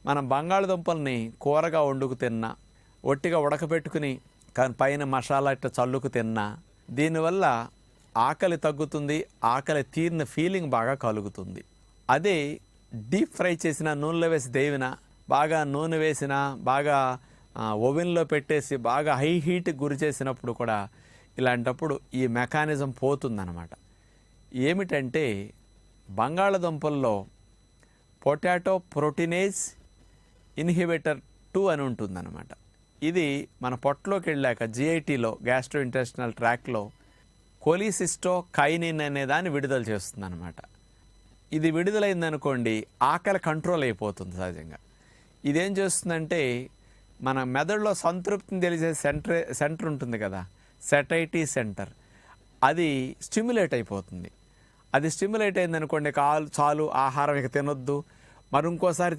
మనం బంగాళదుంపల్ని కూరగా వండుకు తిన్నా, ఒట్టిగా ఉడకబెట్టుకుని పైన మసాలా ఇట్లా చల్లుకు తిన్నా దీనివల్ల ఆకలి తగ్గుతుంది, ఆకలి తీరిన ఫీలింగ్ బాగా కలుగుతుంది. అదే డీప్ ఫ్రై చేసిన నూనెలో వేసి దేవిన, బాగా నూనె వేసిన, బాగా ఓవెన్లో పెట్టేసి బాగా హై హీట్కి గురి చేసినప్పుడు కూడా ఇలాంటప్పుడు ఈ మెకానిజం పోతుందన్నమాట. ఏమిటంటే బంగాళదుంపల్లో పొటాటో ప్రోటీనేజ్ ఇన్హిబిటర్ 2 అని ఉంటుందన్నమాట. ఇది మన పొట్టలోకి వెళ్ళాక జిఐటీలో గ్యాస్ట్రో ఇంటెస్టినల్ ట్రాక్లో కొలిసిస్టోకైనిన్ అనే దాన్ని విడుదల చేస్తుందన్నమాట. ఇది విడుదలైందనుకోండి ఆకలి కంట్రోల్ అయిపోతుంది సహజంగా. ఇదేం చేస్తుందంటే మన మెదడులో సంతృప్తిని తెలిసే సెంటర్ ఉంటుంది కదా, సెటైటీ సెంటర్, అది స్టిమ్యులేట్ అయిపోతుంది. అది స్టిమ్యులేట్ అయిందనుకోండి చాలు ఆహారం ఇక తినొద్దు, మరి ఇంకోసారి